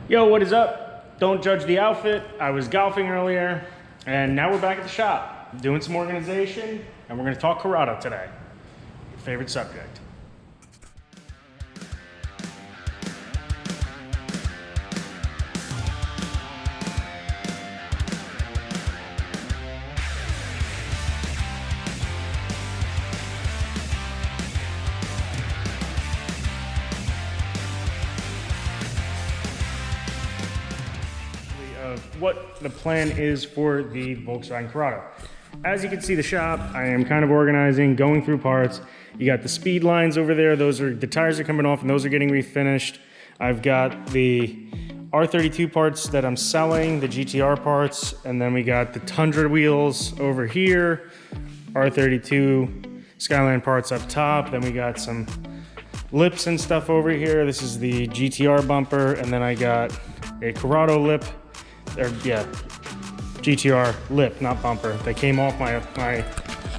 Yo, what is up? Don't judge the outfit. I was golfing earlier, and now we're back at the shop, doing some organization, and we're gonna talk Corrado today. Your favorite subject. What the plan is for the Volkswagen Corrado. As you can see the shop, I am kind of organizing, going through parts. You got the speed lines over there. Those are, the tires are coming off and those are getting refinished. I've got the R32 parts that I'm selling, the GTR parts, and then we got the Tundra wheels over here, R32 Skyline parts up top. Then we got some lips and stuff over here. This is the GTR bumper, and then I got a Corrado lip. GTR lip, not bumper. They came off my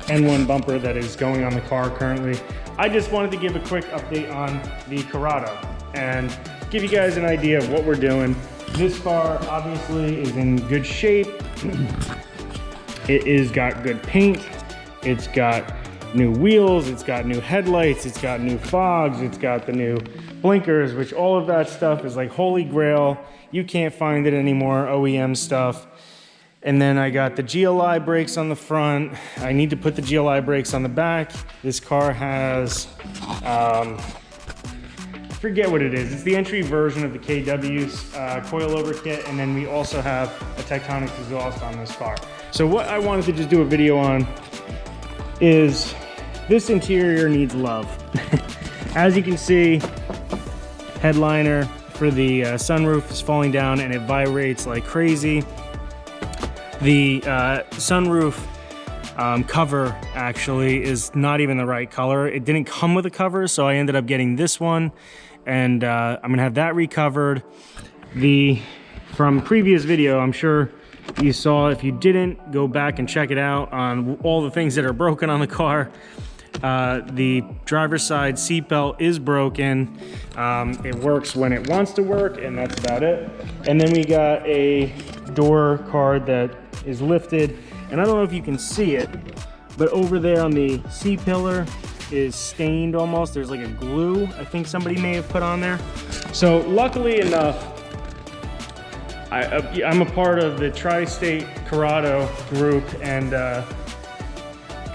N1 bumper that is going on the car currently. I just wanted to give a quick update on the Corrado and give you guys an idea of what we're doing. This car obviously is in good shape. It is got good paint. It's got new wheels. It's got new headlights. It's got new fogs. It's got the new blinkers, which all of that stuff is like holy grail. You can't find it anymore, OEM stuff. And then I got the GLI brakes on the front. I need to put the GLI brakes on the back. This car has, I forget what it is. It's the entry version of the KW's coilover kit. And then we also have a Tectonic exhaust on this car. So what I wanted to just do a video on is this interior needs love. As you can see, headliner for the sunroof is falling down and it vibrates like crazy. The sunroof cover actually is not even the right color. It didn't come with a cover, so I ended up getting this one, and I'm gonna have that recovered. From previous video, I'm sure you saw. If you didn't, go back and check it out on all the things that are broken on the car. The driver's side seatbelt is broken. It works when it wants to work, and that's about it. And then we got a door card that is lifted, and I don't know if you can see it, but over there on the C-pillar is stained almost. There's like a glue I think somebody may have put on there. So luckily enough, I'm a part of the Tri-State Corrado group, and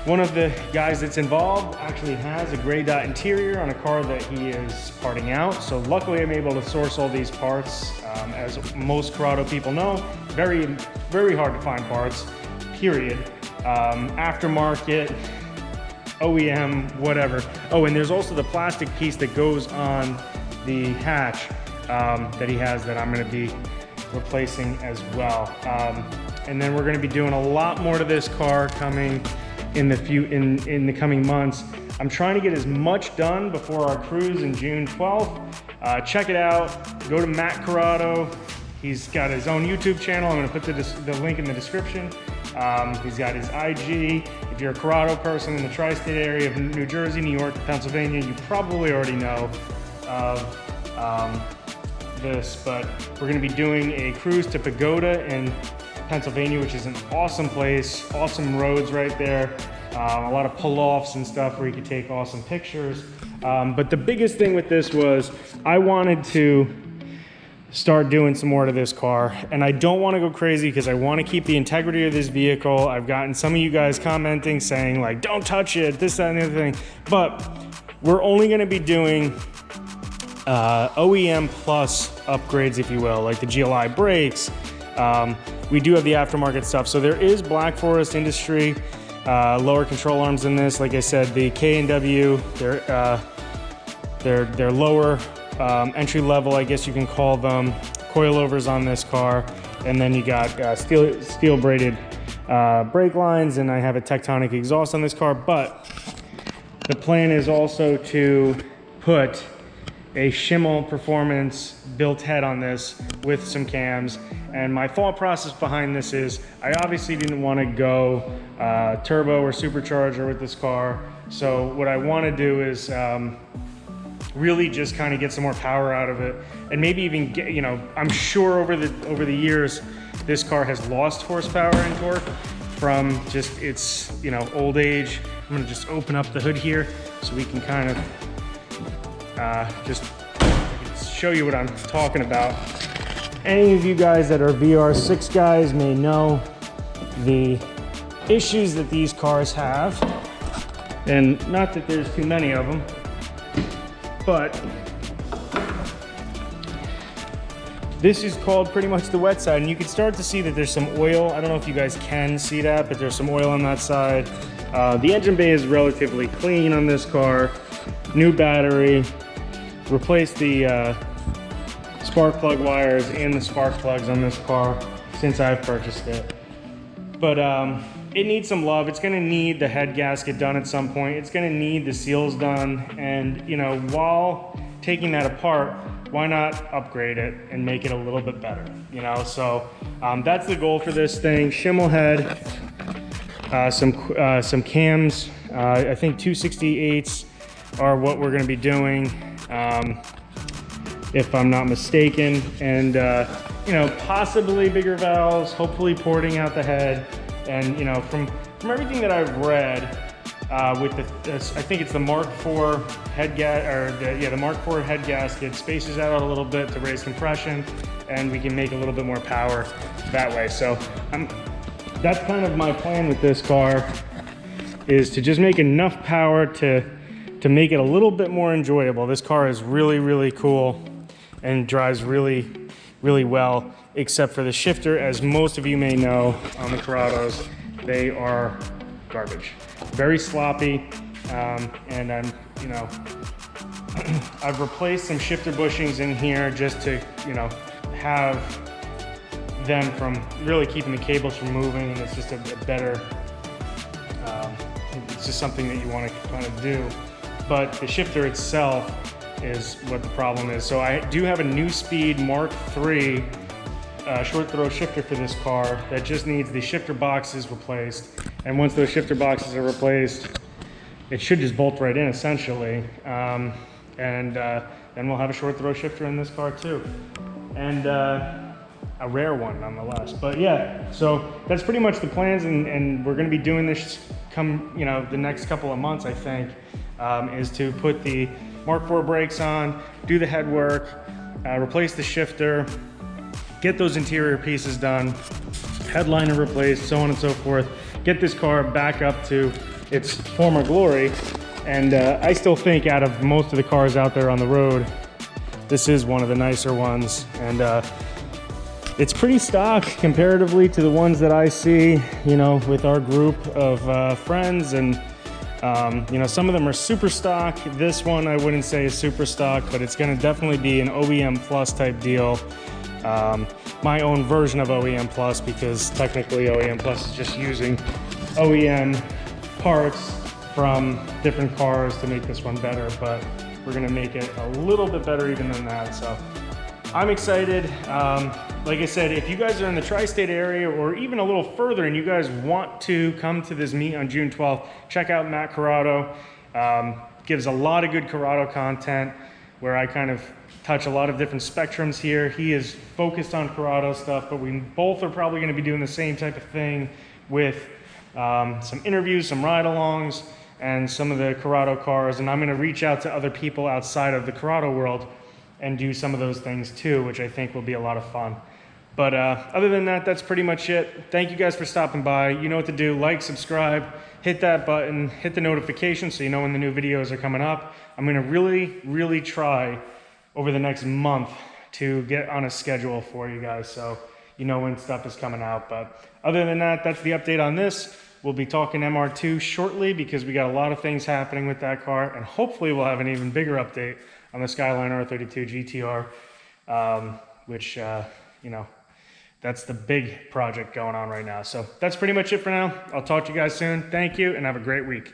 one of the guys that's involved actually has a gray dot interior on a car that he is parting out. So luckily I'm able to source all these parts. As most Corrado people know, very, very hard to find parts, period. Aftermarket, OEM, whatever. Oh, and there's also the plastic piece that goes on the hatch that he has that I'm gonna be replacing as well. And then we're gonna be doing a lot more to this car coming in the coming months. I'm trying to get as much done before our cruise in June 12th. Check it out. Go to Matt Corrado. He's got his own YouTube channel. I'm gonna put the link in the description. He's got his IG. If you're a Corrado person in the tri-state area of New Jersey, New York, Pennsylvania, you probably already know of this, but we're gonna be doing a cruise to Pagoda in Pennsylvania, which is an awesome place, awesome roads right there, a lot of pull-offs and stuff where you could take awesome pictures. But the biggest thing with this was I wanted to start doing some more to this car, and I don't want to go crazy because I want to keep the integrity of this vehicle. I've gotten some of you guys commenting saying like, don't touch it, this, that, and the other thing, but we're only going to be doing OEM plus upgrades, if you will, like the GLI brakes. We do have the aftermarket stuff. So there is Black Forest Industry lower control arms in this. Like I said, the K&W, they're lower entry level, I guess you can call them, coilovers on this car. And then you got steel braided brake lines, and I have a Tectonic exhaust on this car. But the plan is also to put a Schimmel Performance built head on this with some cams. And my thought process behind this is I obviously didn't want to go turbo or supercharger with this car. So what I want to do is really just kind of get some more power out of it, and maybe even get, you know, I'm sure over the years, this car has lost horsepower and torque from just its, you know, old age. I'm gonna just open up the hood here so we can kind of just show you what I'm talking about. Any of you guys that are VR6 guys may know the issues that these cars have, and not that there's too many of them, but this is called pretty much the wet side, and you can start to see that there's some oil. I don't know if you guys can see that, but there's some oil on that side. The engine bay is relatively clean on this car. New battery, replaced the spark plug wires and the spark plugs on this car since I've purchased it. But it needs some love. It's gonna need the head gasket done at some point. It's gonna need the seals done. And you know, while taking that apart, why not upgrade it and make it a little bit better? You know, so that's the goal for this thing. Shimmel head, some cams. I think 268s are what we're gonna be doing, if I'm not mistaken. And you know, possibly bigger valves, hopefully porting out the head. And you know, from everything that I've read, with I think it's the Mark IV head the Mark IV head gasket spaces out a little bit to raise compression, and we can make a little bit more power that way. So that's kind of my plan with this car, is to just make enough power to make it a little bit more enjoyable. This car is really, really cool and drives really, really well, except for the shifter. As most of you may know, on the Corrados, they are garbage. Very sloppy, and I'm, you know, I've replaced some shifter bushings in here just to, you know, have them from really keeping the cables from moving, and it's just a better, it's just something that you want to kind of do. But the shifter itself is what the problem is. So I do have a new speed Mark III short throw shifter for this car that just needs the shifter boxes replaced. And once those shifter boxes are replaced, it should just bolt right in essentially. Then we'll have a short throw shifter in this car too. And a rare one nonetheless. But yeah, so that's pretty much the plans, and we're gonna be doing this come, you know, the next couple of months, I think, is to put the Mark IV brakes on, do the head work, replace the shifter, get those interior pieces done, headliner replaced, so on and so forth, get this car back up to its former glory. And I still think out of most of the cars out there on the road, this is one of the nicer ones. And it's pretty stock comparatively to the ones that I see, you know, with our group of friends. And you know, some of them are super stock. This one I wouldn't say is super stock, but it's gonna definitely be an OEM Plus type deal. My own version of OEM Plus, because technically OEM Plus is just using OEM parts from different cars to make this one better, but we're gonna make it a little bit better even than that. So I'm excited. Like I said, if you guys are in the tri-state area or even a little further and you guys want to come to this meet on June 12th, check out Matt Corrado. Gives a lot of good Corrado content where I kind of touch a lot of different spectrums here. He is focused on Corrado stuff, but we both are probably gonna be doing the same type of thing with some interviews, some ride-alongs, and some of the Corrado cars. And I'm gonna reach out to other people outside of the Corrado world and do some of those things too, which I think will be a lot of fun. But other than that, that's pretty much it. Thank you guys for stopping by. You know what to do. Like, subscribe, hit that button, hit the notification so you know when the new videos are coming up. I'm gonna really, really try over the next month to get on a schedule for you guys so you know when stuff is coming out. But other than that, that's the update on this. We'll be talking MR2 shortly because we got a lot of things happening with that car, and hopefully we'll have an even bigger update on the Skyline R32 GTR, which, you know, that's the big project going on right now. So that's pretty much it for now. I'll talk to you guys soon. Thank you, and have a great week.